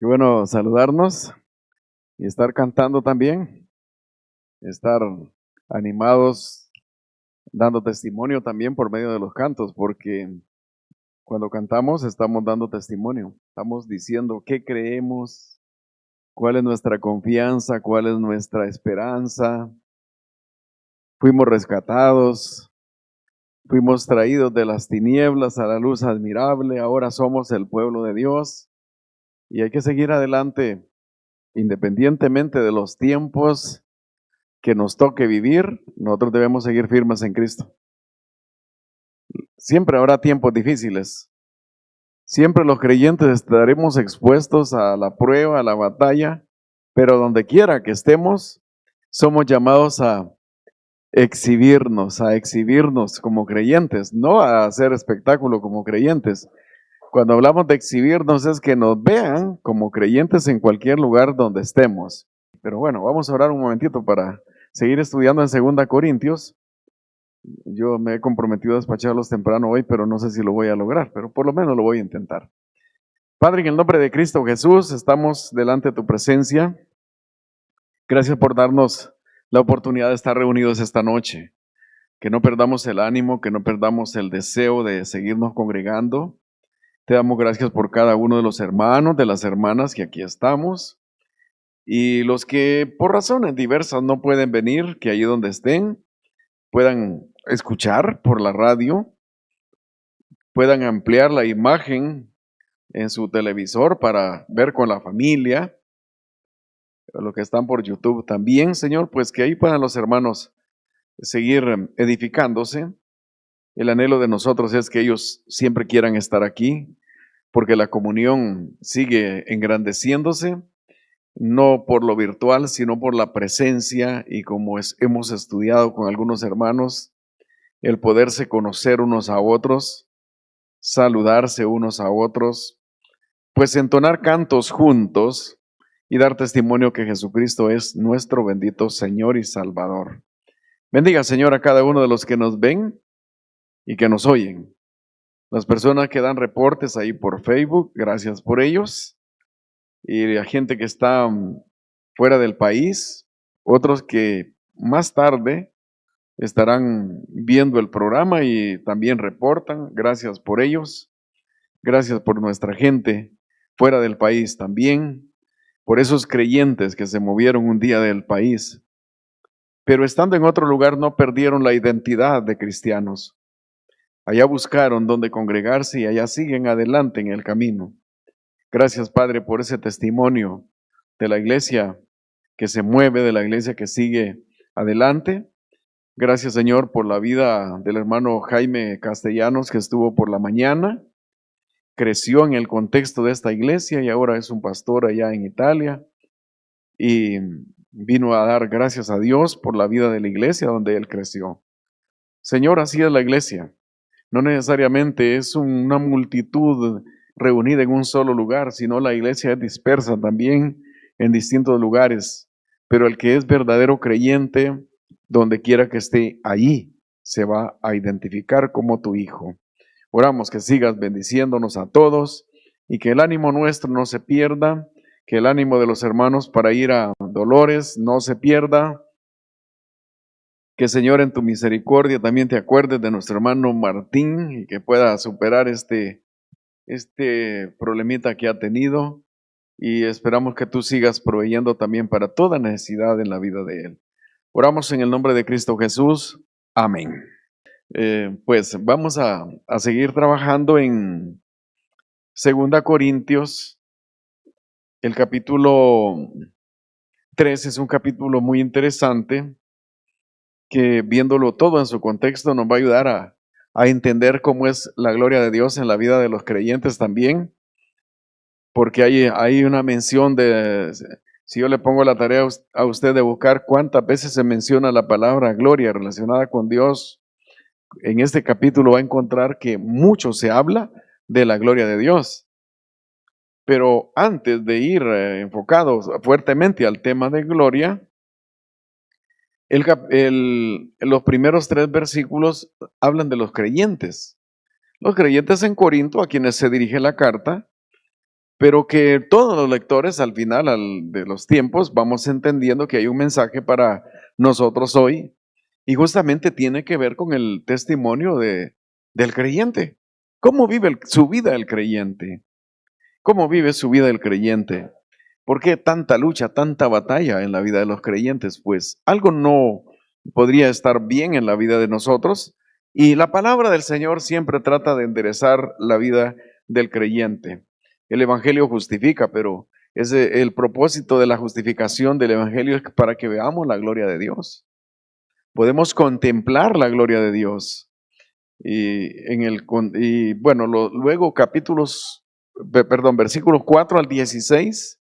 Qué bueno saludarnos y estar cantando también, estar animados, dando testimonio también por medio de los cantos, porque cuando cantamos estamos dando testimonio, estamos diciendo qué creemos, cuál es nuestra confianza, cuál es nuestra esperanza. Fuimos rescatados, fuimos traídos de las tinieblas a la luz admirable, ahora somos el pueblo de Dios y hay que seguir adelante independientemente de los tiempos que nos toque vivir. Nosotros debemos seguir firmes en Cristo. Siempre habrá tiempos difíciles. Siempre los creyentes estaremos expuestos a la prueba, a la batalla, pero donde quiera que estemos, somos llamados a exhibirnos como creyentes, no a hacer espectáculo como creyentes. Cuando hablamos de exhibirnos es que nos vean como creyentes en cualquier lugar donde estemos. Pero bueno, vamos a orar un momentito para seguir estudiando en 2 Corintios. Yo me he comprometido a despacharlos temprano hoy, pero no sé si lo voy a lograr, pero por lo menos lo voy a intentar. Padre, en el nombre de Cristo Jesús, estamos delante de tu presencia. Gracias por darnos la oportunidad de estar reunidos esta noche. Que no perdamos el ánimo, que no perdamos el deseo de seguirnos congregando. Te damos gracias por cada uno de los hermanos, de las hermanas que aquí estamos. Y los que por razones diversas no pueden venir, que allí donde estén, puedan escuchar por la radio, puedan ampliar la imagen en su televisor para ver con la familia, los que están por YouTube también, Señor, pues que ahí puedan los hermanos seguir edificándose. El anhelo de nosotros es que ellos siempre quieran estar aquí, porque la comunión sigue engrandeciéndose, no por lo virtual, sino por la presencia y como hemos estudiado con algunos hermanos, el poderse conocer unos a otros, saludarse unos a otros, pues entonar cantos juntos y dar testimonio que Jesucristo es nuestro bendito Señor y Salvador. Bendiga, Señor, a cada uno de los que nos ven y que nos oyen. Las personas que dan reportes ahí por Facebook, gracias por ellos. Y la gente que está fuera del país, otros que más tarde estarán viendo el programa y también reportan, gracias por ellos. Gracias por nuestra gente fuera del país también, por esos creyentes que se movieron un día del país, pero estando en otro lugar no perdieron la identidad de cristianos. Allá buscaron donde congregarse y allá siguen adelante en el camino. Gracias, Padre, por ese testimonio de la iglesia que se mueve, de la iglesia que sigue adelante. Gracias, Señor, por la vida del hermano Jaime Castellanos, que estuvo por la mañana, creció en el contexto de esta iglesia y ahora es un pastor allá en Italia y vino a dar gracias a Dios por la vida de la iglesia donde él creció. Señor, así es la iglesia. No necesariamente es una multitud reunida en un solo lugar, sino la iglesia es dispersa también en distintos lugares. Pero el que es verdadero creyente, donde quiera que esté, allí se va a identificar como tu hijo. Oramos que sigas bendiciéndonos a todos y que el ánimo nuestro no se pierda, que el ánimo de los hermanos para ir a Dolores no se pierda. Que, Señor, en tu misericordia también te acuerdes de nuestro hermano Martín y que pueda superar este problemita que ha tenido, y esperamos que tú sigas proveyendo también para toda necesidad en la vida de él. Oramos en el nombre de Cristo Jesús. Amén. Pues vamos a seguir trabajando en 2 Corintios. El capítulo 3 es un capítulo muy interesante que, viéndolo todo en su contexto, nos va a ayudar a entender cómo es la gloria de Dios en la vida de los creyentes también, porque hay una mención si yo le pongo la tarea a usted de buscar cuántas veces se menciona la palabra gloria relacionada con Dios, en este capítulo va a encontrar que mucho se habla de la gloria de Dios. Pero antes de ir enfocados fuertemente al tema de gloria, los primeros 3 versículos hablan de los creyentes. Los creyentes en Corinto, a quienes se dirige la carta, pero que todos los lectores al final de los tiempos vamos entendiendo que hay un mensaje para nosotros hoy y justamente tiene que ver con el testimonio del creyente. ¿Cómo vive su vida el creyente? ¿Cómo vive su vida el creyente? ¿Por qué tanta lucha, tanta batalla en la vida de los creyentes? Pues algo no podría estar bien en la vida de nosotros y la palabra del Señor siempre trata de enderezar la vida del creyente. El Evangelio justifica, pero el propósito de la justificación del Evangelio es para que veamos la gloria de Dios. Podemos contemplar la gloria de Dios. Y bueno, luego versículos 4 al 16,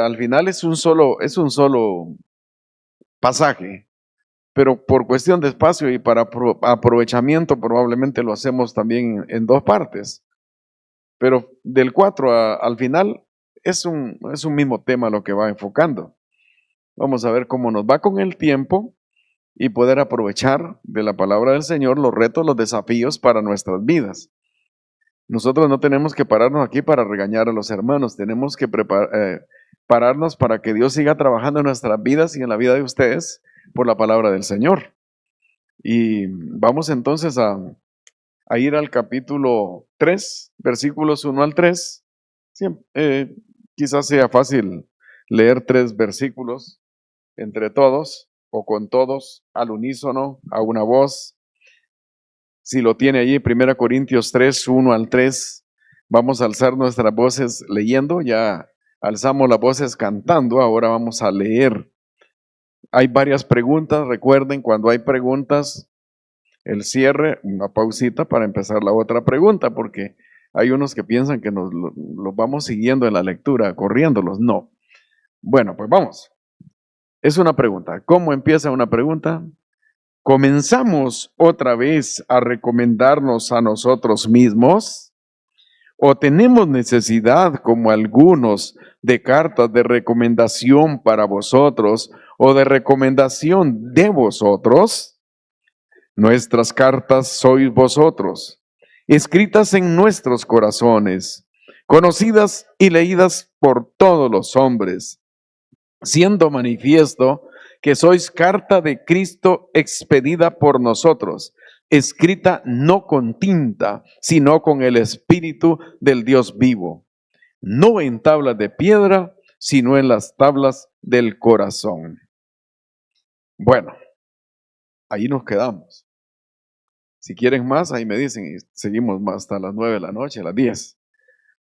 al final es un solo pasaje, pero por cuestión de espacio y para aprovechamiento probablemente lo hacemos también en dos partes. Pero del 4 al final es un mismo tema lo que va enfocando. Vamos a ver cómo nos va con el tiempo y poder aprovechar de la palabra del Señor los retos, los desafíos para nuestras vidas. Nosotros no tenemos que pararnos aquí para regañar a los hermanos, tenemos que pararnos para que Dios siga trabajando en nuestras vidas y en la vida de ustedes por la palabra del Señor. Y vamos entonces a ir al capítulo 3, versículos 1 al 3. Quizás sea fácil leer 3 versículos entre todos o con todos al unísono, a una voz. Si lo tiene allí, 1 Corintios 3, 1 al 3, vamos a alzar nuestras voces leyendo, ya alzamos las voces cantando, ahora vamos a leer. Hay varias preguntas, recuerden, cuando hay preguntas, el cierre, una pausita para empezar la otra pregunta, porque hay unos que piensan que los vamos siguiendo en la lectura, corriéndolos. No. Bueno, pues vamos. Es una pregunta. ¿Cómo empieza una pregunta? ¿Comenzamos otra vez a recomendarnos a nosotros mismos? ¿O tenemos necesidad, como algunos, de cartas de recomendación para vosotros o de recomendación de vosotros? Nuestras cartas sois vosotros, escritas en nuestros corazones, conocidas y leídas por todos los hombres, siendo manifiesto que sois carta de Cristo expedida por nosotros, escrita no con tinta, sino con el Espíritu del Dios vivo, no en tablas de piedra, sino en las tablas del corazón. Bueno, ahí nos quedamos. Si quieren más, ahí me dicen y seguimos más hasta las 9 de la noche, a las 10.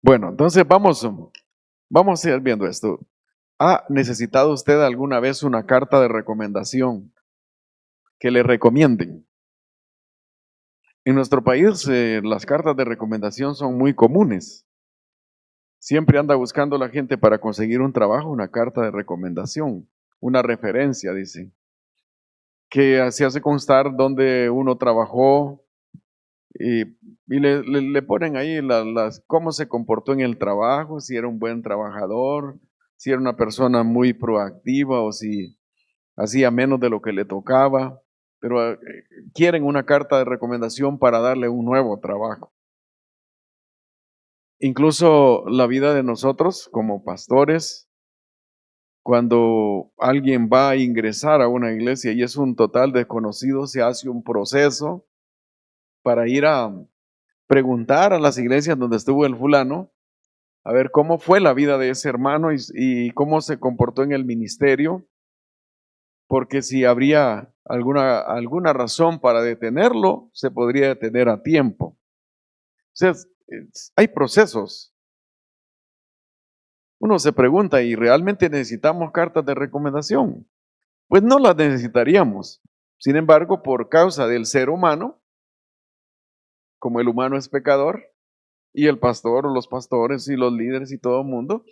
Bueno, entonces vamos a ir viendo esto. ¿Ha necesitado usted alguna vez una carta de recomendación que le recomienden? En nuestro país las cartas de recomendación son muy comunes. Siempre anda buscando la gente para conseguir un trabajo una carta de recomendación, una referencia, dice, que se hace constar donde uno trabajó y le ponen ahí cómo se comportó en el trabajo, si era un buen trabajador, si era una persona muy proactiva o si hacía menos de lo que le tocaba, pero quieren una carta de recomendación para darle un nuevo trabajo. Incluso la vida de nosotros como pastores, cuando alguien va a ingresar a una iglesia y es un total desconocido, se hace un proceso para ir a preguntar a las iglesias donde estuvo el fulano, a ver cómo fue la vida de ese hermano y cómo se comportó en el ministerio, porque si habría alguna razón para detenerlo, se podría detener a tiempo. O sea, hay procesos. Uno se pregunta, ¿y realmente necesitamos cartas de recomendación? Pues no las necesitaríamos. Sin embargo, por causa del ser humano, como el humano es pecador, y el pastor o los pastores y los líderes y todo el mundo,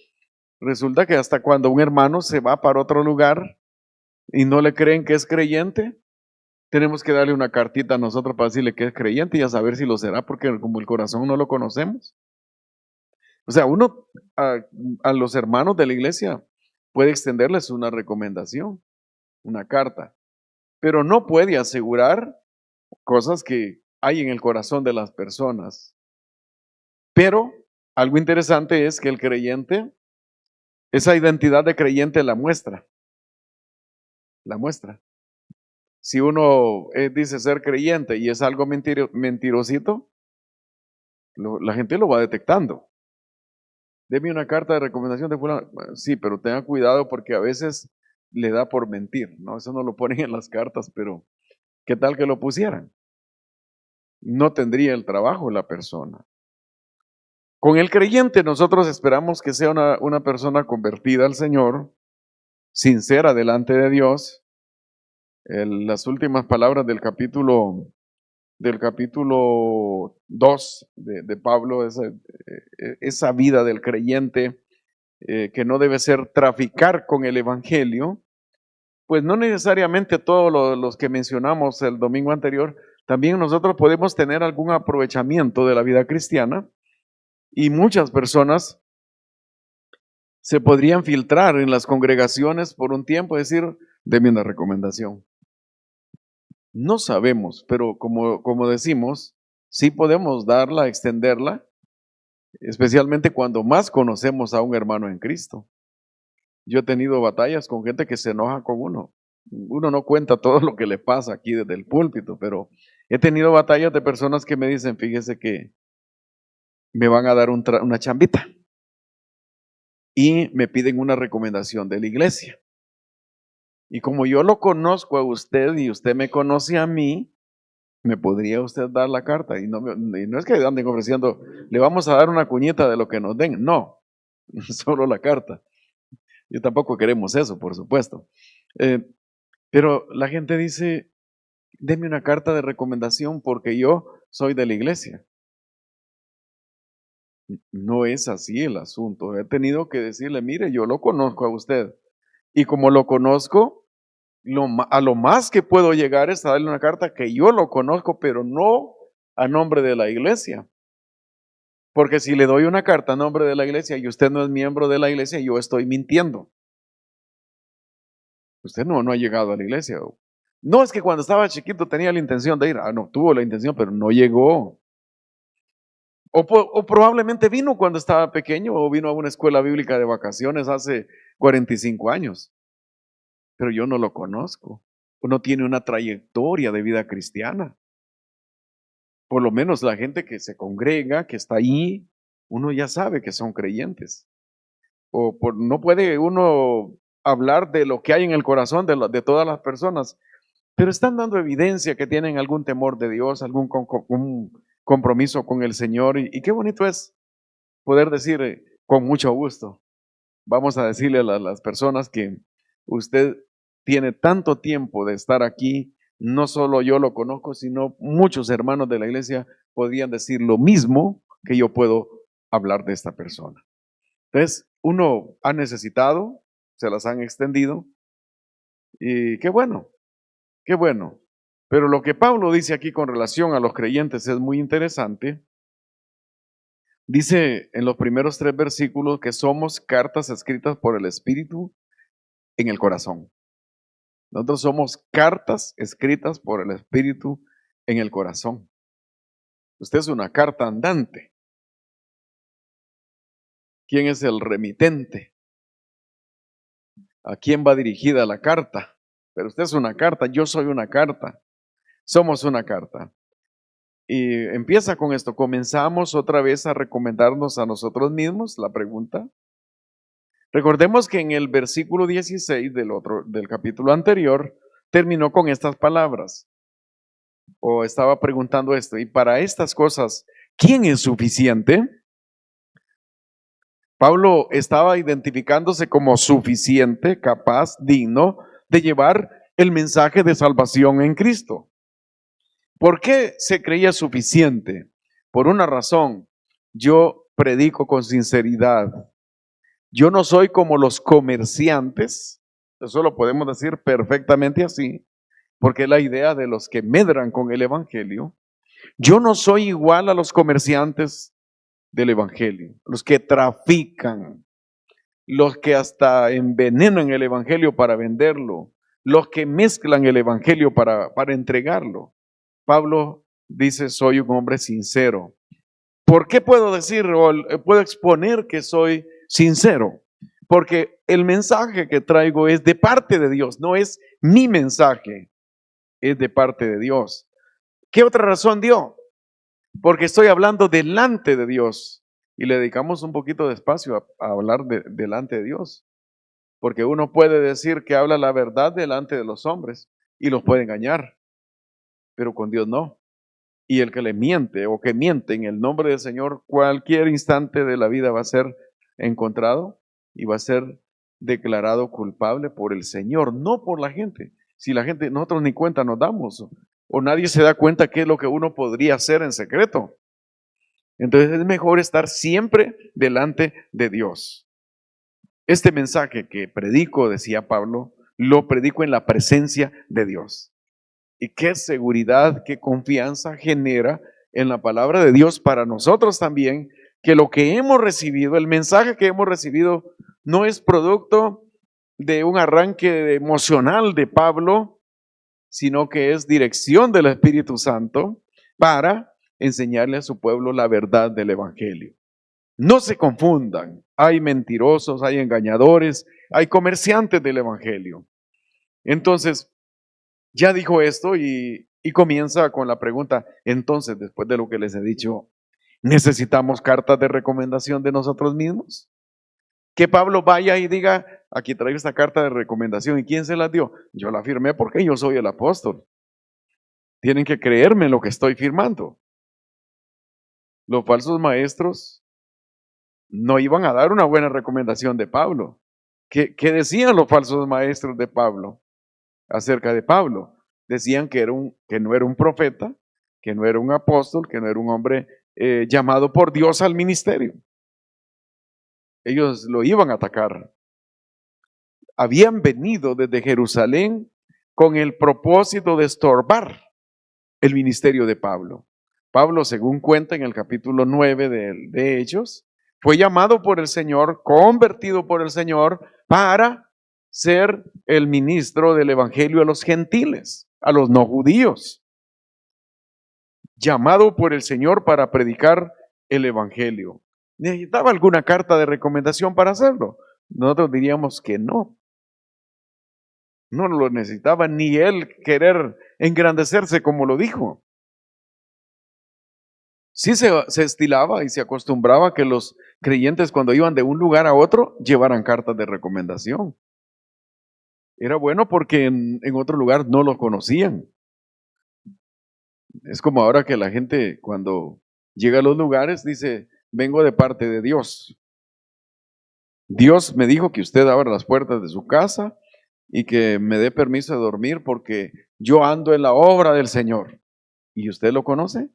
resulta que hasta cuando un hermano se va para otro lugar y no le creen que es creyente, tenemos que darle una cartita a nosotros para decirle que es creyente y a saber si lo será, porque como el corazón no lo conocemos. O sea, uno a los hermanos de la iglesia puede extenderles una recomendación, una carta, pero no puede asegurar cosas que hay en el corazón de las personas. Pero Algo interesante es que el creyente, esa identidad de creyente la muestra. La muestra. Si uno dice ser creyente y es algo mentirosito, la gente lo va detectando. Deme una carta de recomendación de fulano. Sí, pero tenga cuidado porque a veces le da por mentir, ¿no? Eso no lo ponen en las cartas, pero ¿qué tal que lo pusieran? No tendría el trabajo la persona. Con el creyente nosotros esperamos que sea una persona convertida al Señor, sincera delante de Dios. Las últimas palabras del capítulo 2 de Pablo, esa vida del creyente que no debe ser traficar con el Evangelio, pues no necesariamente todos los que mencionamos el domingo anterior, también nosotros podemos tener algún aprovechamiento de la vida cristiana y muchas personas se podrían filtrar en las congregaciones por un tiempo, es decir, deme una recomendación. No sabemos, pero como decimos, sí podemos darla, extenderla, especialmente cuando más conocemos a un hermano en Cristo. Yo he tenido batallas con gente que se enoja con uno. Uno no cuenta todo lo que le pasa aquí desde el púlpito, pero he tenido batallas de personas que me dicen, fíjese que me van a dar una chambita y me piden una recomendación de la iglesia. Y como yo lo conozco a usted y usted me conoce a mí, ¿me podría usted dar la carta? Y no es que anden ofreciendo, le vamos a dar una cuñita de lo que nos den. No, solo la carta. Yo tampoco queremos eso, por supuesto. Pero la gente dice, deme una carta de recomendación porque yo soy de la iglesia. No es así el asunto. He tenido que decirle, mire, yo lo conozco a usted. Y como lo conozco, a lo más que puedo llegar es a darle una carta que yo lo conozco, pero no a nombre de la iglesia. Porque si le doy una carta a nombre de la iglesia y usted no es miembro de la iglesia, yo estoy mintiendo. Usted no ha llegado a la iglesia. No, es que cuando estaba chiquito tenía la intención de ir. Ah, no, tuvo la intención, pero no llegó. O probablemente vino cuando estaba pequeño o vino a una escuela bíblica de vacaciones hace 45 años. Pero yo no lo conozco. No tiene una trayectoria de vida cristiana. Por lo menos la gente que se congrega, que está ahí, uno ya sabe que son creyentes. No puede uno hablar de lo que hay en el corazón de todas las personas, pero están dando evidencia que tienen algún temor de Dios, un compromiso con el Señor. Y qué bonito es poder decir con mucho gusto, vamos a decirle a las personas que usted tiene tanto tiempo de estar aquí, no solo yo lo conozco, sino muchos hermanos de la iglesia podrían decir lo mismo que yo puedo hablar de esta persona. Entonces, uno ha necesitado, se las han extendido, y qué bueno, qué bueno. Pero lo que Pablo dice aquí con relación a los creyentes es muy interesante. Dice en los primeros 3 versículos que somos cartas escritas por el Espíritu en el corazón. Nosotros somos cartas escritas por el Espíritu en el corazón. Usted es una carta andante. ¿Quién es el remitente? ¿A quién va dirigida la carta? Pero usted es una carta, yo soy una carta. Somos una carta. Y empieza con esto. Comenzamos otra vez a recomendarnos a nosotros mismos. La pregunta. Recordemos que en el versículo 16 del capítulo anterior terminó con estas palabras. O estaba preguntando esto. Y para estas cosas, ¿quién es suficiente? Pablo estaba identificándose como suficiente, capaz, digno de llevar el mensaje de salvación en Cristo. ¿Por qué se creía suficiente? Por una razón, yo predico con sinceridad. Yo no soy como los comerciantes, eso lo podemos decir perfectamente así, porque es la idea de los que medran con el Evangelio. Yo no soy igual a los comerciantes del Evangelio, los que trafican, los que hasta envenenan el Evangelio para venderlo, los que mezclan el Evangelio para entregarlo. Pablo dice, soy un hombre sincero. ¿Por qué puedo decir o puedo exponer que soy sincero? Porque el mensaje que traigo es de parte de Dios, no es mi mensaje, es de parte de Dios. ¿Qué otra razón dio? Porque estoy hablando delante de Dios y le dedicamos un poquito de espacio a hablar delante de Dios. Porque uno puede decir que habla la verdad delante de los hombres y los puede engañar, pero con Dios no. Y el que le miente o que miente en el nombre del Señor, cualquier instante de la vida va a ser encontrado y va a ser declarado culpable por el Señor, no por la gente. Si la gente, nosotros ni cuenta nos damos o nadie se da cuenta qué es lo que uno podría hacer en secreto. Entonces es mejor estar siempre delante de Dios. Este mensaje que predico, decía Pablo, lo predico en la presencia de Dios. Y qué seguridad, qué confianza genera en la palabra de Dios para nosotros también, que lo que hemos recibido, el mensaje que hemos recibido, no es producto de un arranque emocional de Pablo, sino que es dirección del Espíritu Santo para enseñarle a su pueblo la verdad del Evangelio. No se confundan, hay mentirosos, hay engañadores, hay comerciantes del Evangelio. Entonces, ya dijo esto y comienza con la pregunta, entonces, después de lo que les he dicho, ¿necesitamos cartas de recomendación de nosotros mismos? Que Pablo vaya y diga, aquí traigo esta carta de recomendación, ¿y quién se la dio? Yo la firmé porque yo soy el apóstol. Tienen que creerme en lo que estoy firmando. Los falsos maestros no iban a dar una buena recomendación de Pablo. ¿Qué decían los falsos maestros de Pablo acerca de Pablo? Decían que no era un profeta, que no era un apóstol, que no era un hombre llamado por Dios al ministerio. Ellos lo iban a atacar. Habían venido desde Jerusalén con el propósito de estorbar el ministerio de Pablo. Pablo, según cuenta en el capítulo 9 de Hechos, fue llamado por el Señor, convertido por el Señor, para ser el ministro del Evangelio a los gentiles, a los no judíos. Llamado por el Señor para predicar el Evangelio. ¿Necesitaba alguna carta de recomendación para hacerlo? Nosotros diríamos que no. No lo necesitaba ni él querer engrandecerse como lo dijo. Sí se estilaba y se acostumbraba que los creyentes cuando iban de un lugar a otro llevaran cartas de recomendación. Era bueno porque en otro lugar no lo conocían. Es como ahora que la gente cuando llega a los lugares dice, vengo de parte de Dios. Dios me dijo que usted abra las puertas de su casa y que me dé permiso de dormir porque yo ando en la obra del Señor. ¿Y usted lo conoce?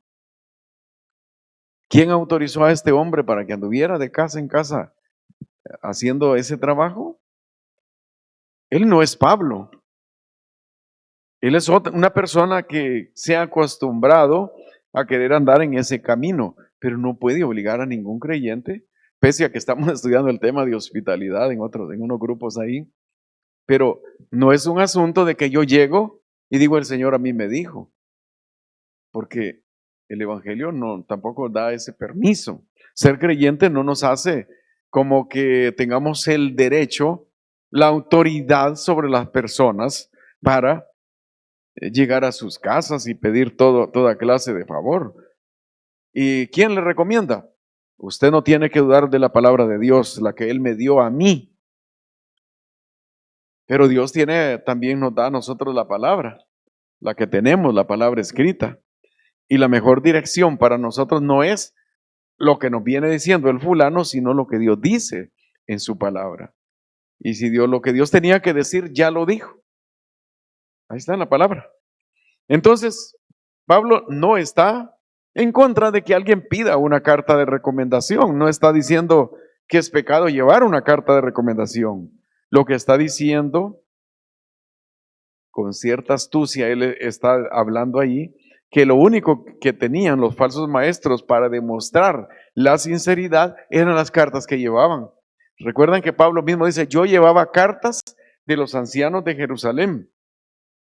¿Quién autorizó a este hombre para que anduviera de casa en casa haciendo ese trabajo? Él no es Pablo. Él es una persona que se ha acostumbrado a querer andar en ese camino, pero no puede obligar a ningún creyente, pese a que estamos estudiando el tema de hospitalidad en unos grupos ahí. Pero no es un asunto de que yo llego y digo, el Señor a mí me dijo, porque el Evangelio no tampoco da ese permiso. Ser creyente no nos hace como que tengamos el derecho, la autoridad sobre las personas para llegar a sus casas y pedir toda clase de favor. ¿Y quién le recomienda? Usted no tiene que dudar de la palabra de Dios, la que Él me dio a mí. Pero Dios también nos da a nosotros la palabra, la que tenemos, la palabra escrita. Y la mejor dirección para nosotros no es lo que nos viene diciendo el fulano, sino lo que Dios dice en su palabra. Y si lo que Dios tenía que decir, ya lo dijo. Ahí está en la palabra. Entonces, Pablo no está en contra de que alguien pida una carta de recomendación. No está diciendo que es pecado llevar una carta de recomendación. Lo que está diciendo, con cierta astucia, él está hablando ahí, que lo único que tenían los falsos maestros para demostrar la sinceridad eran las cartas que llevaban. Recuerdan que Pablo mismo dice, yo llevaba cartas de los ancianos de Jerusalén,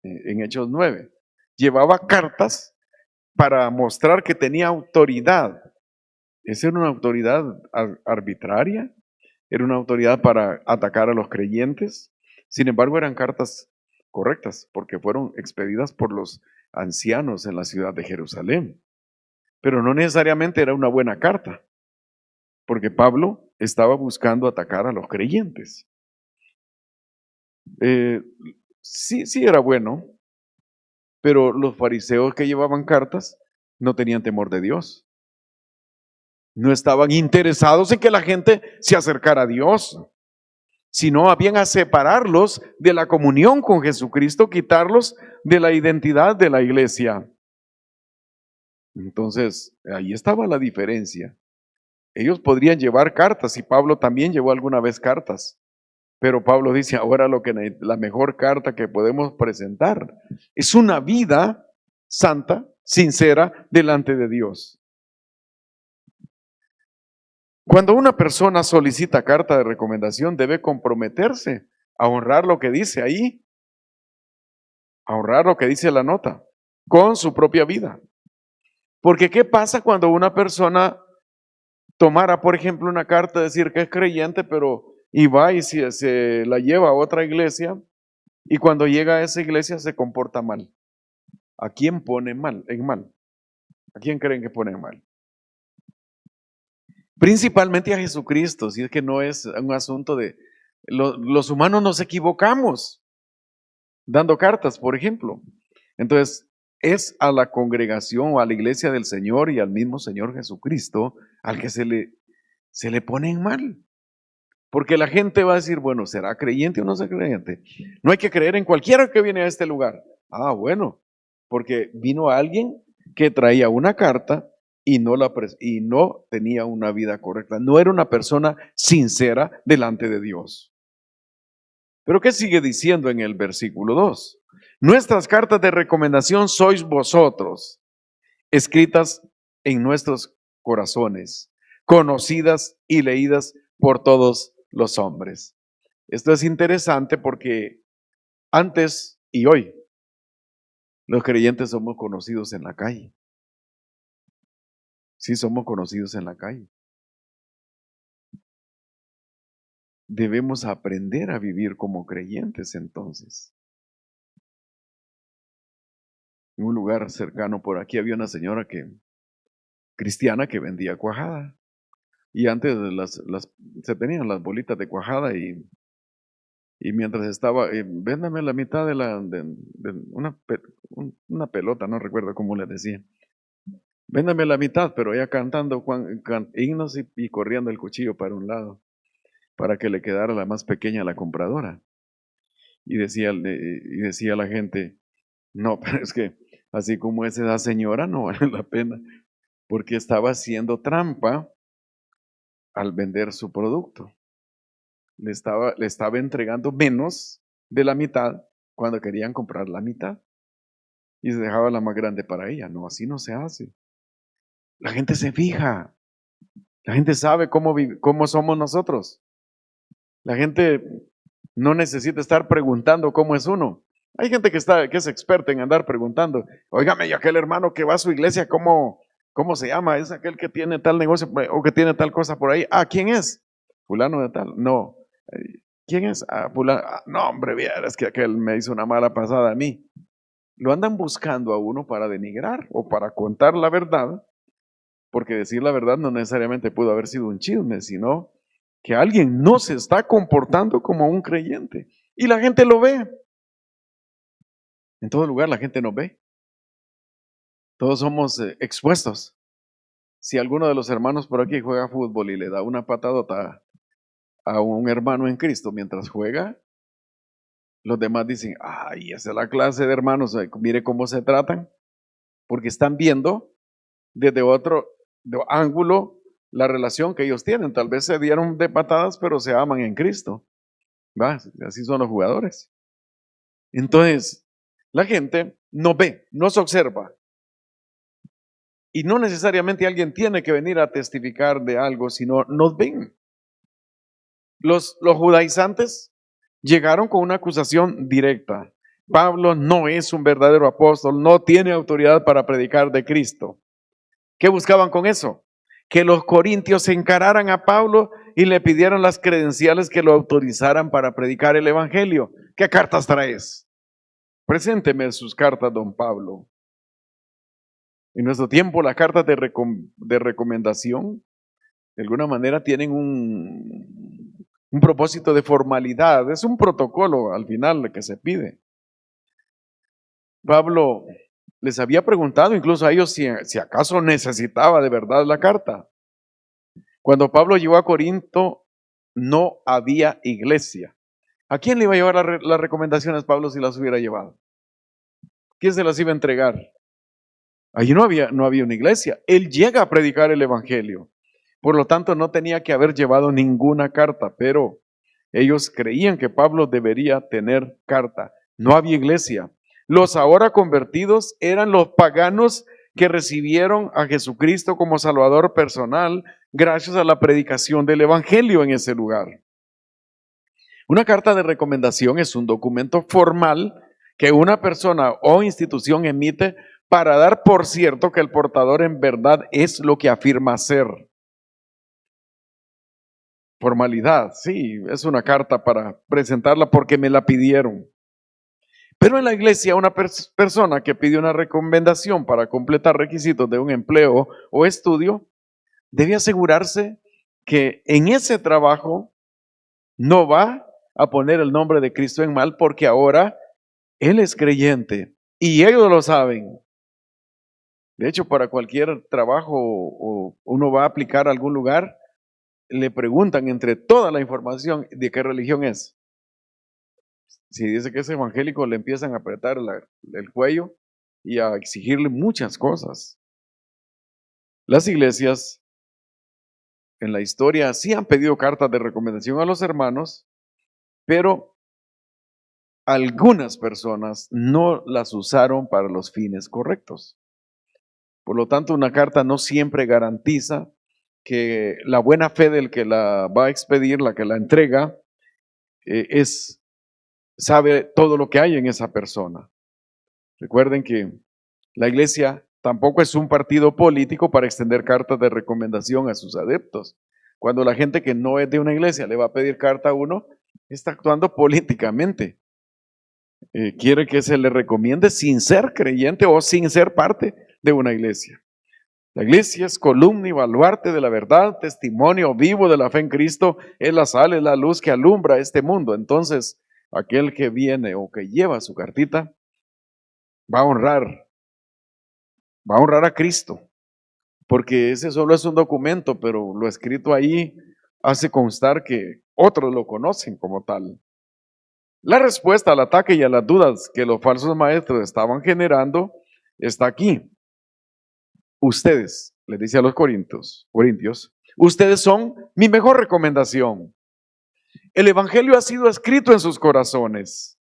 en Hechos 9. Llevaba cartas para mostrar que tenía autoridad. Esa era una autoridad arbitraria, era una autoridad para atacar a los creyentes. Sin embargo, eran cartas correctas porque fueron expedidas por los ancianos en la ciudad de Jerusalén. Pero no necesariamente era una buena carta, porque Pablo estaba buscando atacar a los creyentes. Sí era bueno, pero los fariseos que llevaban cartas no tenían temor de Dios. No estaban interesados en que la gente se acercara a Dios, sino habían a separarlos de la comunión con Jesucristo, quitarlos de la identidad de la iglesia. Entonces, ahí estaba la diferencia. Ellos podrían llevar cartas, y Pablo también llevó alguna vez cartas, pero Pablo dice ahora la mejor carta que podemos presentar es una vida santa, sincera, delante de Dios. Cuando una persona solicita carta de recomendación, debe comprometerse a honrar lo que dice ahí, a honrar lo que dice la nota, con su propia vida. Porque ¿qué pasa cuando una persona tomara, por ejemplo, una carta, decir que es creyente, pero y va y se la lleva a otra iglesia, y cuando llega a esa iglesia se comporta mal? ¿A quién pone mal? En mal. ¿A quién creen que pone mal? Principalmente a Jesucristo, si es que no es un asunto de los humanos nos equivocamos dando cartas, por ejemplo. Entonces, es a la congregación o a la iglesia del Señor y al mismo Señor Jesucristo al que se le pone en mal. Porque la gente va a decir, bueno, ¿será creyente o no será creyente? No hay que creer en cualquiera que viene a este lugar. Ah, bueno, porque vino alguien que traía una carta y no tenía una vida correcta. No era una persona sincera delante de Dios. Pero ¿qué sigue diciendo en el versículo 2? Nuestras cartas de recomendación sois vosotros, escritas en nuestros corazones, conocidas y leídas por todos los hombres. Esto es interesante porque antes y hoy los creyentes somos conocidos en la calle. Sí, somos conocidos en la calle. Debemos aprender a vivir como creyentes entonces. En un lugar cercano por aquí había una señora cristiana que vendía cuajada. Y antes se tenían las bolitas de cuajada y mientras estaba, véndame la mitad de una pelota, no recuerdo cómo le decía. Véndame la mitad, pero ella cantando himnos y corriendo el cuchillo para un lado, para que le quedara la más pequeña a la compradora. Y decía la gente, no, pero es que así como es esa señora, no vale la pena, porque estaba haciendo trampa al vender su producto. Le estaba entregando menos de la mitad cuando querían comprar la mitad. Y se dejaba la más grande para ella. No, así no se hace. La gente se fija. La gente sabe cómo somos nosotros. La gente no necesita estar preguntando cómo es uno. Hay gente que es experta en andar preguntando. Óigame, y aquel hermano que va a su iglesia, ¿cómo se llama? ¿Es aquel que tiene tal negocio o que tiene tal cosa por ahí? Ah, ¿quién es? Fulano de tal. No. ¿Quién es? Ah, fulano. Ah, no, hombre, es que aquel me hizo una mala pasada a mí. Lo andan buscando a uno para denigrar o para contar la verdad, porque decir la verdad no necesariamente pudo haber sido un chisme, sino que alguien no se está comportando como un creyente. Y la gente lo ve. En todo lugar la gente nos ve. Todos somos expuestos. Si alguno de los hermanos por aquí juega fútbol y le da una patadota a un hermano en Cristo mientras juega, los demás dicen, ay, esa es la clase de hermanos, mire cómo se tratan, porque están viendo desde otro ángulo la relación que ellos tienen. Tal vez se dieron de patadas, pero se aman en Cristo. ¿Va? Así son los jugadores. Entonces, la gente no ve, no se observa. Y no necesariamente alguien tiene que venir a testificar de algo, sino nos ven. Los judaizantes llegaron con una acusación directa. Pablo no es un verdadero apóstol, no tiene autoridad para predicar de Cristo. ¿Qué buscaban con eso? que los corintios encararan a Pablo y le pidieran las credenciales que lo autorizaran para predicar el evangelio. ¿Qué cartas traes? Presénteme sus cartas, don Pablo. En nuestro tiempo, las cartas de recomendación, de alguna manera, tienen un propósito de formalidad. Es un protocolo al final que se pide. Pablo les había preguntado incluso a ellos si acaso necesitaba de verdad la carta. Cuando Pablo llegó a Corinto, no había iglesia. ¿A quién le iba a llevar las recomendaciones Pablo si las hubiera llevado? ¿Quién se las iba a entregar? Allí no había una iglesia. Él llega a predicar el evangelio. Por lo tanto, no tenía que haber llevado ninguna carta, pero ellos creían que Pablo debería tener carta. No había iglesia. Los ahora convertidos eran los paganos que recibieron a Jesucristo como Salvador personal gracias a la predicación del evangelio en ese lugar. Una carta de recomendación es un documento formal que una persona o institución emite para dar por cierto que el portador en verdad es lo que afirma ser. Formalidad, sí, es una carta para presentarla porque me la pidieron. Pero en la iglesia una persona que pide una recomendación para completar requisitos de un empleo o estudio, debe asegurarse que en ese trabajo no va a poner el nombre de Cristo en mal porque ahora él es creyente y ellos lo saben. De hecho, para cualquier trabajo o uno va a aplicar a algún lugar, le preguntan entre toda la información de qué religión es. Si dice que es evangélico, le empiezan a apretar el cuello y a exigirle muchas cosas. Las iglesias en la historia sí han pedido cartas de recomendación a los hermanos, pero algunas personas no las usaron para los fines correctos. Por lo tanto, una carta no siempre garantiza que la buena fe del que la va a expedir, la que la entrega, sabe todo lo que hay en esa persona. Recuerden que la iglesia tampoco es un partido político para extender cartas de recomendación a sus adeptos. Cuando la gente que no es de una iglesia le va a pedir carta a uno, está actuando políticamente. Quiere que se le recomiende sin ser creyente o sin ser parte de una iglesia. La iglesia es columna y baluarte de la verdad, testimonio vivo de la fe en Cristo, es la sal, es la luz que alumbra este mundo. Entonces, aquel que viene o que lleva su cartita va a honrar a Cristo, porque ese solo es un documento, pero lo escrito ahí hace constar que otros lo conocen como tal. La respuesta al ataque y a las dudas que los falsos maestros estaban generando está aquí. Ustedes, les dice a los corintios, ustedes son mi mejor recomendación. El evangelio ha sido escrito en sus corazones.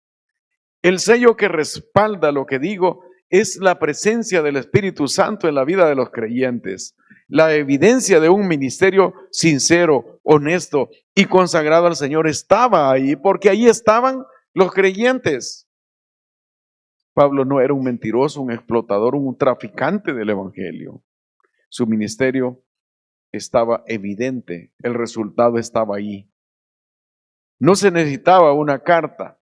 El sello que respalda lo que digo es la presencia del Espíritu Santo en la vida de los creyentes, la evidencia de un ministerio sincero, honesto y consagrado al Señor estaba ahí, porque ahí estaban los creyentes. Pablo no era un mentiroso, un explotador, un traficante del evangelio. Su ministerio estaba evidente, el resultado estaba ahí. No se necesitaba una carta.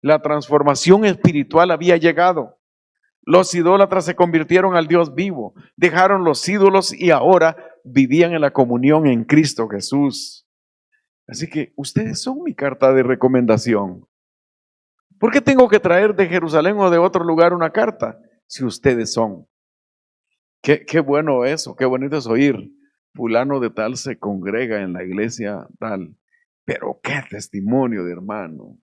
La transformación espiritual había llegado. Los idólatras se convirtieron al Dios vivo, dejaron los ídolos y ahora vivían en la comunión en Cristo Jesús. Así que ustedes son mi carta de recomendación. ¿Por qué tengo que traer de Jerusalén o de otro lugar una carta? Si ustedes son. Qué bueno eso, qué bonito es oír. Fulano de tal se congrega en la iglesia tal. Pero qué testimonio de hermano.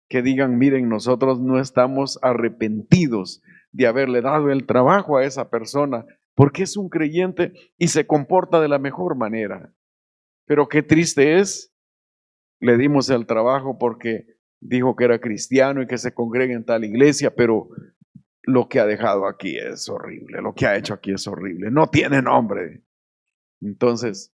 Que digan, miren, nosotros no estamos arrepentidos de haberle dado el trabajo a esa persona, porque es un creyente y se comporta de la mejor manera. Pero qué triste es, le dimos el trabajo porque dijo que era cristiano y que se congrega en tal iglesia, pero lo que ha dejado aquí es horrible, lo que ha hecho aquí es horrible, no tiene nombre. Entonces,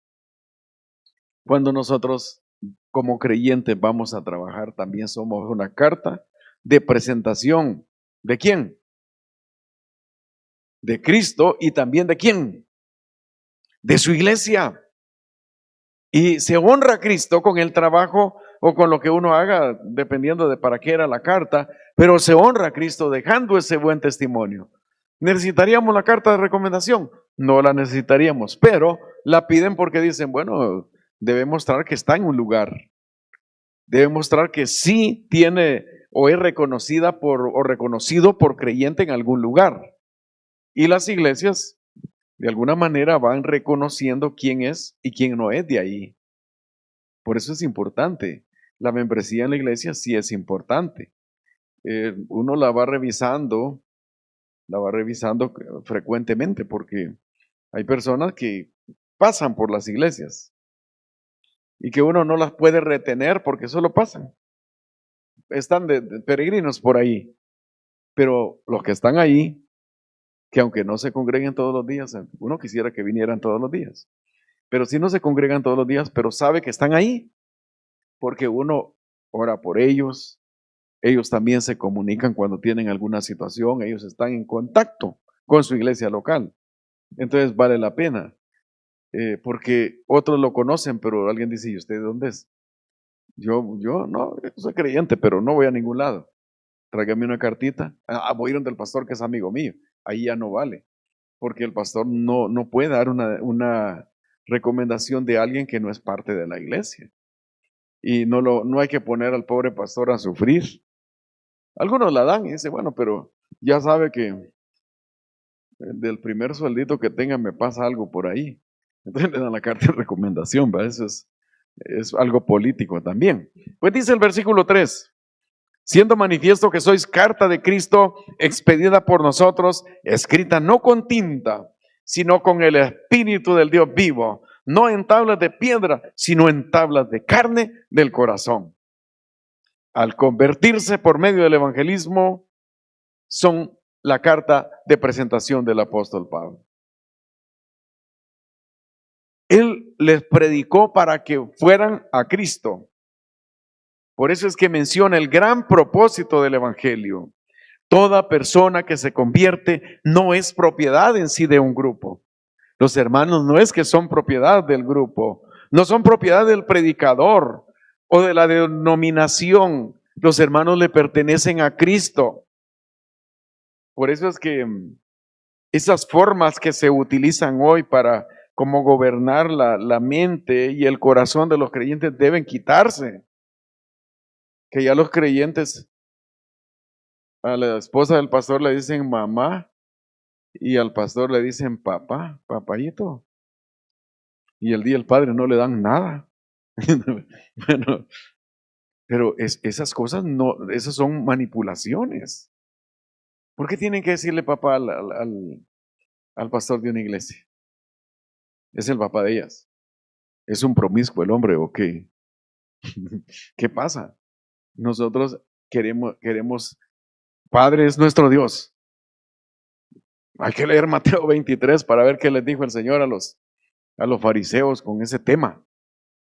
cuando nosotros como creyentes vamos a trabajar, también somos una carta de presentación. ¿De quién? De Cristo y también de quién? de su iglesia. Y se honra a Cristo con el trabajo o con lo que uno haga, dependiendo de para qué era la carta, pero se honra a Cristo dejando ese buen testimonio. ¿Necesitaríamos la carta de recomendación? No la necesitaríamos, pero la piden porque dicen, bueno, debe mostrar que está en un lugar, debe mostrar que sí tiene o es reconocida o reconocido por creyente en algún lugar. Y las iglesias de alguna manera van reconociendo quién es y quién no es de ahí. Por eso es importante. La membresía en la iglesia sí es importante. Uno la va revisando frecuentemente porque hay personas que pasan por las iglesias y que uno no las puede retener porque solo pasan. Están de peregrinos por ahí. Pero los que están ahí, que aunque no se congreguen todos los días, uno quisiera que vinieran todos los días. Pero si no se congregan todos los días, pero sabe que están ahí, porque uno ora por ellos, ellos también se comunican cuando tienen alguna situación, ellos están en contacto con su iglesia local. Entonces vale la pena, porque otros lo conocen, pero alguien dice, ¿y usted de dónde es? Yo no, yo soy creyente, pero no voy a ningún lado. Tráigame una cartita. Voy a ir donde el pastor que es amigo mío. Ahí ya no vale, porque el pastor no puede dar una recomendación de alguien que no es parte de la iglesia. Y no hay que poner al pobre pastor a sufrir. Algunos la dan y dicen, bueno, pero ya sabe que del primer sueldito que tenga me pasa algo por ahí. Entonces le dan la carta de recomendación, ¿va? Eso es algo político también. Pues dice el versículo 3, siendo manifiesto que sois carta de Cristo, expedida por nosotros, escrita no con tinta, sino con el Espíritu del Dios vivo, no en tablas de piedra, sino en tablas de carne del corazón. Al convertirse por medio del evangelismo, son la carta de presentación del apóstol Pablo. Él les predicó para que fueran a Cristo. Por eso es que menciona el gran propósito del evangelio. Toda persona que se convierte no es propiedad en sí de un grupo. Los hermanos no es que son propiedad del grupo, no son propiedad del predicador o de la denominación. Los hermanos le pertenecen a Cristo. Por eso es que esas formas que se utilizan hoy para como gobernar la mente y el corazón de los creyentes deben quitarse. Que ya los creyentes a la esposa del pastor le dicen mamá y al pastor le dicen papá, papayito. Y el día del padre no le dan nada. Bueno, pero esas cosas no, esas son manipulaciones. ¿Por qué tienen que decirle papá al pastor de una iglesia? Es el papá de ellas. ¿Es un promiscuo el hombre o qué? ¿Qué pasa? Nosotros queremos, Padre es nuestro Dios. Hay que leer Mateo 23 para ver qué les dijo el Señor a los fariseos con ese tema.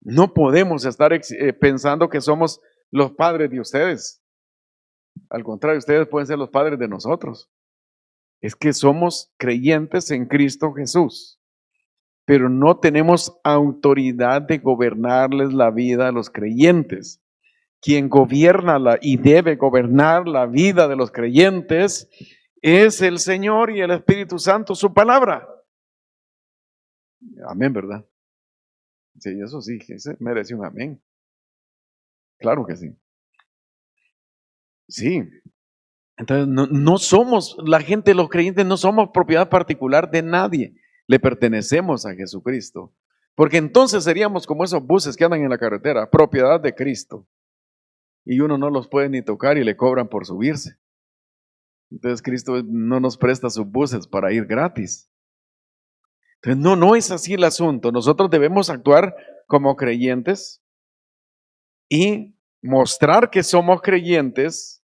No podemos estar pensando que somos los padres de ustedes. Al contrario, ustedes pueden ser los padres de nosotros. Es que somos creyentes en Cristo Jesús, pero no tenemos autoridad de gobernarles la vida a los creyentes. Quien gobierna y debe gobernar la vida de los creyentes es el Señor y el Espíritu Santo, su palabra. Amén, ¿verdad? Sí, eso sí, ese merece un amén. Claro que sí. Sí. Entonces, no somos, la gente, los creyentes, no somos propiedad particular de nadie. Le pertenecemos a Jesucristo. Porque entonces seríamos como esos buses que andan en la carretera, propiedad de Cristo. Y uno no los puede ni tocar y le cobran por subirse. Entonces Cristo no nos presta sus buses para ir gratis. Entonces no es así el asunto. Nosotros debemos actuar como creyentes y mostrar que somos creyentes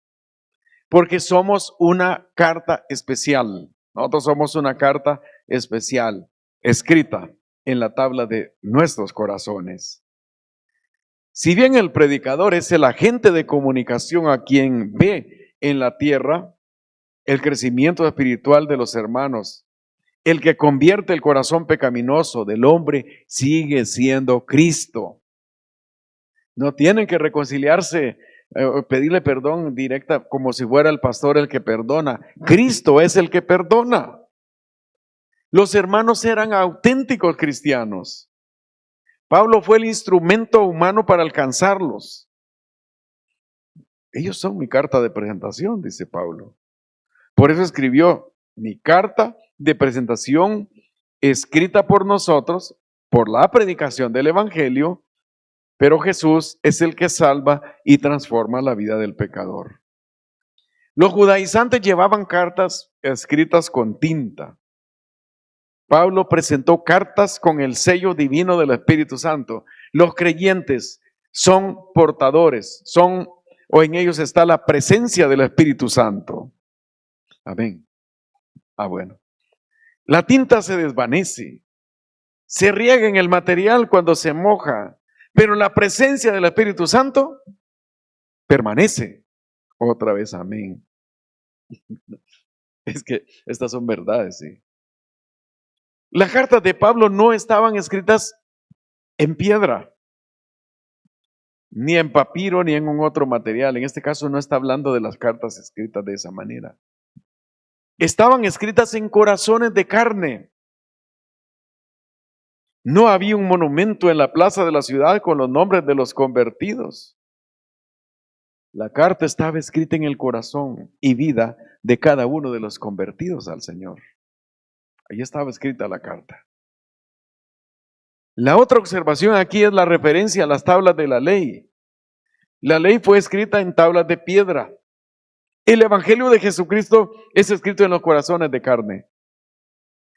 porque somos una carta especial. Nosotros somos una carta especial escrita en la tabla de nuestros corazones. Si bien el predicador es el agente de comunicación a quien ve en la tierra el crecimiento espiritual de los hermanos El que convierte el corazón pecaminoso del hombre sigue siendo Cristo. No tienen que reconciliarse, pedirle perdón directa como si fuera el pastor el que perdona. Cristo es el que perdona. Los hermanos eran auténticos cristianos. Pablo fue el instrumento humano para alcanzarlos. Ellos son mi carta de presentación, dice Pablo. Por eso escribió mi carta de presentación escrita por nosotros, por la predicación del Evangelio, pero Jesús es el que salva y transforma la vida del pecador. Los judaizantes llevaban cartas escritas con tinta. Pablo presentó cartas con el sello divino del Espíritu Santo. Los creyentes son portadores, o en ellos está la presencia del Espíritu Santo. Amén. Bueno. La tinta se desvanece, se riega en el material cuando se moja, pero la presencia del Espíritu Santo permanece. Otra vez, amén. Es que estas son verdades, sí. Las cartas de Pablo no estaban escritas en piedra, ni en papiro, ni en un otro material. En este caso no está hablando de las cartas escritas de esa manera. Estaban escritas en corazones de carne. No había un monumento en la plaza de la ciudad con los nombres de los convertidos. La carta estaba escrita en el corazón y vida de cada uno de los convertidos al Señor. Ahí estaba escrita la carta. La otra observación aquí es la referencia a las tablas de la ley. La ley fue escrita en tablas de piedra. El Evangelio de Jesucristo es escrito en los corazones de carne.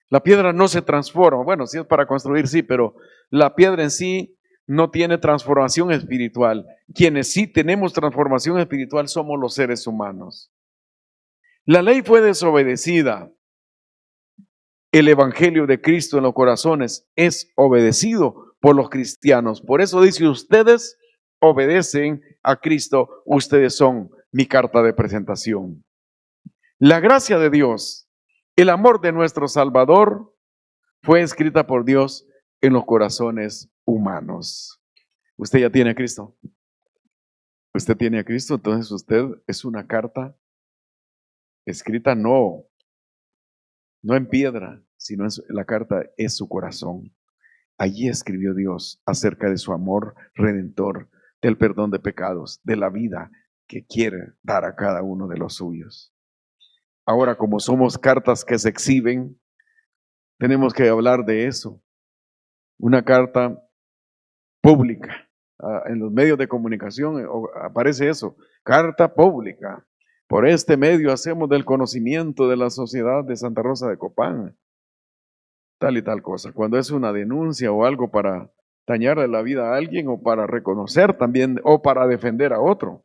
La piedra no se transforma. Bueno, si es para construir, sí, pero la piedra en sí no tiene transformación espiritual. Quienes sí tenemos transformación espiritual somos los seres humanos. La ley fue desobedecida. El Evangelio de Cristo en los corazones es obedecido por los cristianos. Por eso dice, ustedes obedecen a Cristo, ustedes son mi carta de presentación. La gracia de Dios, el amor de nuestro Salvador, fue escrita por Dios en los corazones humanos. Usted ya tiene a Cristo. Usted tiene a Cristo, entonces usted es una carta escrita no en piedra, sino la carta es su corazón. Allí escribió Dios acerca de su amor redentor, del perdón de pecados, de la vida que quiere dar a cada uno de los suyos. Ahora, como somos cartas que se exhiben, tenemos que hablar de eso. Una carta pública. En los medios de comunicación aparece eso, carta pública. Por este medio hacemos del conocimiento de la sociedad de Santa Rosa de Copán, tal y tal cosa. Cuando es una denuncia o algo para dañarle la vida a alguien o para reconocer también o para defender a otro.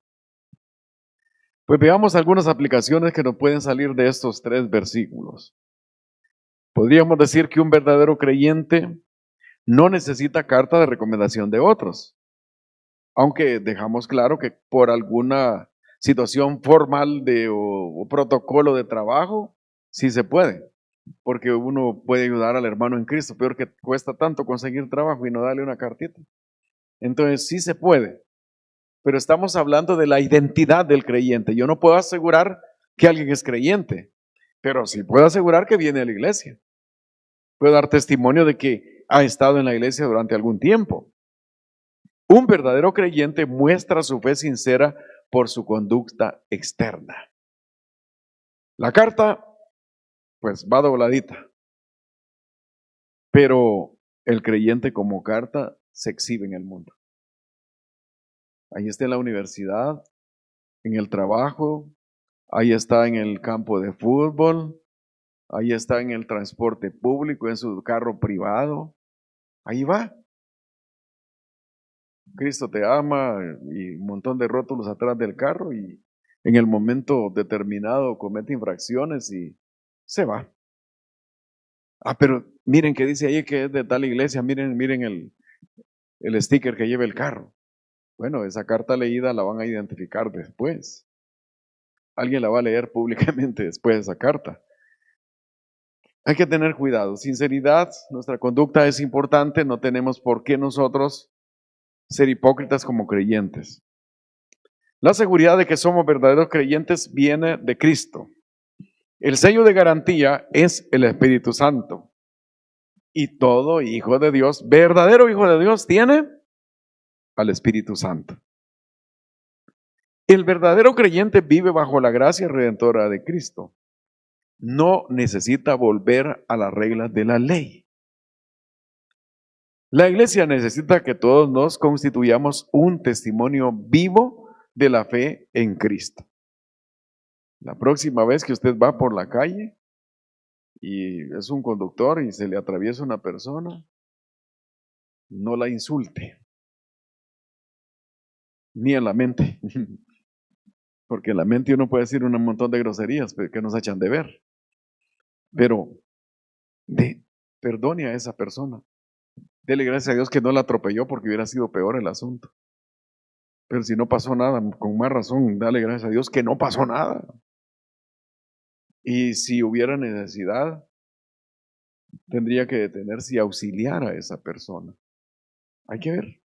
Pues veamos algunas aplicaciones que nos pueden salir de estos 3 versículos. Podríamos decir que un verdadero creyente no necesita carta de recomendación de otros, aunque dejamos claro que por alguna situación formal o protocolo de trabajo, sí se puede, porque uno puede ayudar al hermano en Cristo, peor que cuesta tanto conseguir trabajo y no darle una cartita. Entonces sí se puede, pero estamos hablando de la identidad del creyente. Yo no puedo asegurar que alguien es creyente, pero sí puedo asegurar que viene a la iglesia. Puedo dar testimonio de que ha estado en la iglesia durante algún tiempo. Un verdadero creyente muestra su fe sincera por su conducta externa. La carta, pues va dobladita, pero el creyente como carta se exhibe en el mundo. Ahí está en la universidad, en el trabajo, ahí está en el campo de fútbol, ahí está en el transporte público, en su carro privado, ahí va. Cristo te ama y un montón de rótulos atrás del carro y en el momento determinado comete infracciones y se va. Pero miren que dice ahí que es de tal iglesia, miren el sticker que lleva el carro. Bueno, esa carta leída la van a identificar después. Alguien la va a leer públicamente después de esa carta. Hay que tener cuidado. Sinceridad, nuestra conducta es importante. No tenemos por qué nosotros ser hipócritas como creyentes. La seguridad de que somos verdaderos creyentes viene de Cristo. El sello de garantía es el Espíritu Santo. Y todo hijo de Dios, verdadero hijo de Dios, tiene al Espíritu Santo. El verdadero creyente vive bajo la gracia redentora de Cristo. No necesita volver a las reglas de la ley. La iglesia necesita que todos nos constituyamos un testimonio vivo de la fe en Cristo. La próxima vez que usted va por la calle y es un conductor y se le atraviesa una persona, no la insulte, ni en la mente, porque en la mente uno puede decir un montón de groserías que nos echan de ver, pero perdone a esa persona. Dele gracias a Dios que no la atropelló porque hubiera sido peor el asunto. Pero si no pasó nada, con más razón, dale gracias a Dios que no pasó nada. Y si hubiera necesidad, tendría que detenerse y auxiliar a esa persona. Hay que ver,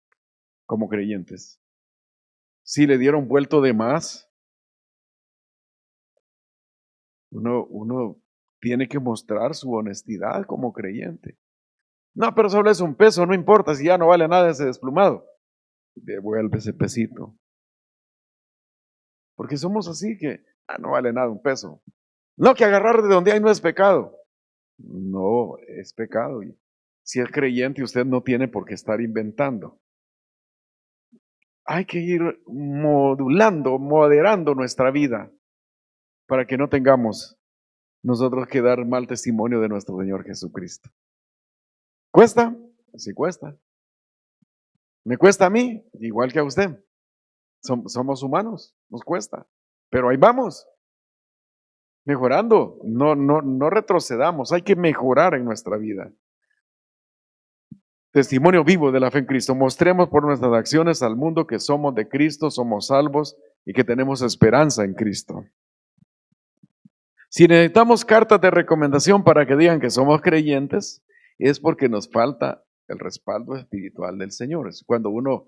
como creyentes. Si le dieron vuelto de más, uno tiene que mostrar su honestidad como creyente. No, pero solo es un peso, no importa, si ya no vale nada ese desplumado. Devuelve ese pesito. Porque somos así que, no vale nada un peso. No, que agarrar de donde hay no es pecado. No, es pecado. Y si es creyente, usted no tiene por qué estar inventando. Hay que ir modulando, moderando nuestra vida para que no tengamos nosotros que dar mal testimonio de nuestro Señor Jesucristo. ¿Cuesta? Sí cuesta. ¿Me cuesta a mí? Igual que a usted. Somos humanos, nos cuesta. Pero ahí vamos, mejorando. No retrocedamos, hay que mejorar en nuestra vida. Testimonio vivo de la fe en Cristo. Mostremos por nuestras acciones al mundo que somos de Cristo, somos salvos y que tenemos esperanza en Cristo. Si necesitamos cartas de recomendación para que digan que somos creyentes, es porque nos falta el respaldo espiritual del Señor. Es cuando uno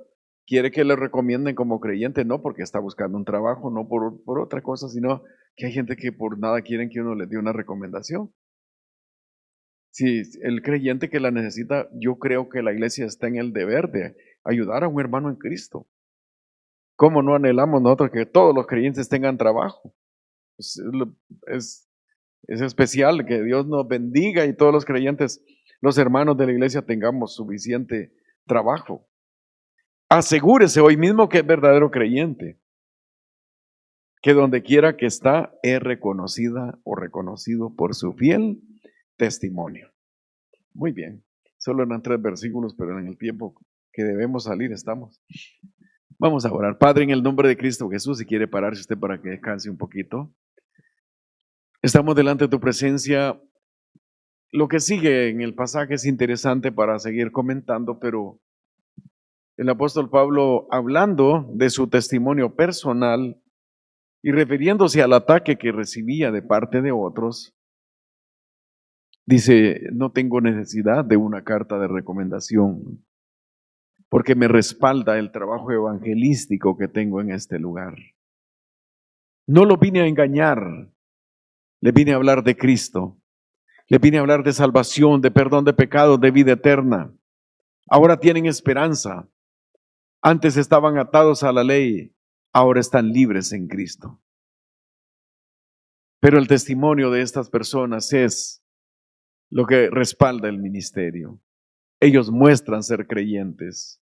quiere que le recomienden como creyente, no porque está buscando un trabajo, no por otra cosa, sino que hay gente que por nada quieren que uno les dé una recomendación. Si el creyente que la necesita, yo creo que la iglesia está en el deber de ayudar a un hermano en Cristo. ¿Cómo no anhelamos nosotros que todos los creyentes tengan trabajo? Es especial que Dios nos bendiga y todos los creyentes, los hermanos de la iglesia, tengamos suficiente trabajo. Asegúrese hoy mismo que es verdadero creyente, que donde quiera que está es reconocida o reconocido por su fiel testimonio. Muy bien, solo eran 3 versículos, pero en el tiempo que debemos salir estamos. Vamos a orar. Padre, en el nombre de Cristo Jesús, si quiere pararse usted para que descanse un poquito. Estamos delante de tu presencia. Lo que sigue en el pasaje es interesante para seguir comentando, pero el apóstol Pablo, hablando de su testimonio personal y refiriéndose al ataque que recibía de parte de otros, dice, no tengo necesidad de una carta de recomendación, porque me respalda el trabajo evangelístico que tengo en este lugar. No lo vine a engañar, le vine a hablar de Cristo, le vine a hablar de salvación, de perdón de pecados, de vida eterna. Ahora tienen esperanza. Antes estaban atados a la ley, ahora están libres en Cristo. Pero el testimonio de estas personas es lo que respalda el ministerio. Ellos muestran ser creyentes.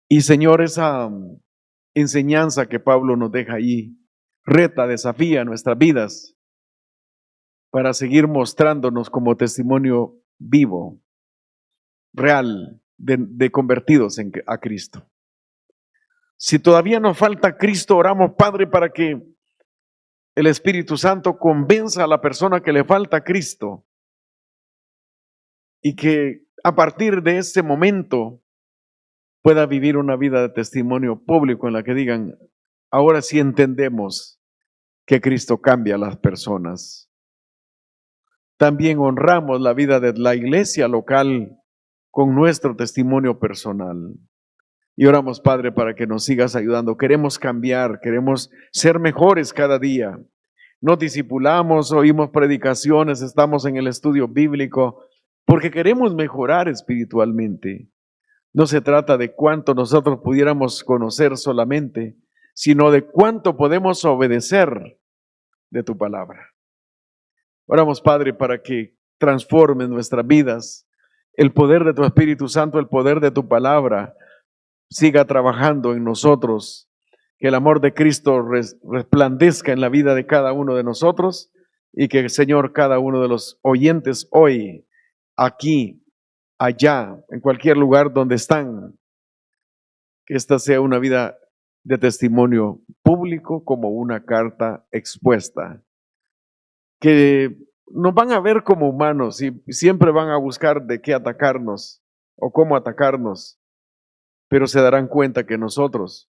Y Señor, esa enseñanza que Pablo nos deja ahí, reta, desafía nuestras vidas para seguir mostrándonos como testimonio vivo, real, de convertidos a Cristo. Si todavía nos falta Cristo, oramos, Padre, para que el Espíritu Santo convenza a la persona que le falta Cristo y que a partir de ese momento pueda vivir una vida de testimonio público en la que digan, ahora sí entendemos que Cristo cambia a las personas. también honramos la vida de la iglesia local con nuestro testimonio personal. Y oramos, Padre, para que nos sigas ayudando. Queremos cambiar, queremos ser mejores cada día. Nos discipulamos, oímos predicaciones, estamos en el estudio bíblico, porque queremos mejorar espiritualmente. No se trata de cuánto nosotros pudiéramos conocer solamente, sino de cuánto podemos obedecer de tu palabra. Oramos, Padre, para que transformes nuestras vidas. El poder de tu Espíritu Santo, el poder de tu palabra, siga trabajando en nosotros. Que el amor de Cristo resplandezca en la vida de cada uno de nosotros y que, Señor, cada uno de los oyentes hoy, aquí, allá, en cualquier lugar donde están, que esta sea una vida de testimonio público como una carta expuesta. Que nos van a ver como humanos y siempre van a buscar de qué atacarnos o cómo atacarnos, pero se darán cuenta que nosotros,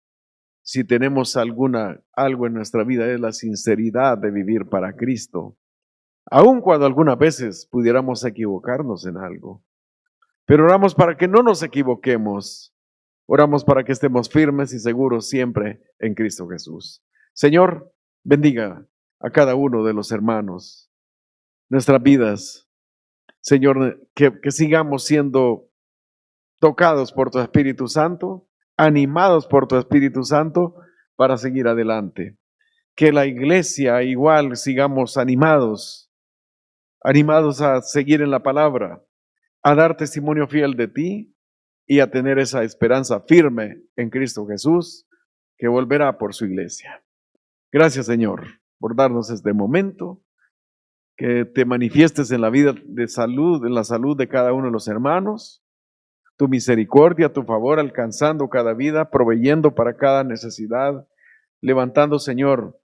si tenemos algo en nuestra vida, es la sinceridad de vivir para Cristo, aun cuando algunas veces pudiéramos equivocarnos en algo. Pero oramos para que no nos equivoquemos, oramos para que estemos firmes y seguros siempre en Cristo Jesús. Señor, bendiga a cada uno de los hermanos, nuestras vidas. Señor, que sigamos siendo tocados por tu Espíritu Santo, animados por tu Espíritu Santo para seguir adelante. Que la iglesia igual sigamos animados a seguir en la palabra, a dar testimonio fiel de ti y a tener esa esperanza firme en Cristo Jesús, que volverá por su iglesia. Gracias, Señor, por darnos este momento, que te manifiestes en la vida de salud, en la salud de cada uno de los hermanos, tu misericordia, tu favor alcanzando cada vida, proveyendo para cada necesidad, levantando, Señor,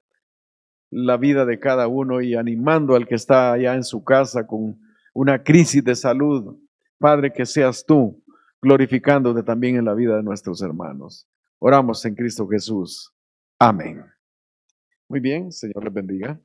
la vida de cada uno y animando al que está allá en su casa con una crisis de salud. Padre, que seas tú glorificándote también en la vida de nuestros hermanos. Oramos en Cristo Jesús. Amén. Muy bien, Señor les bendiga.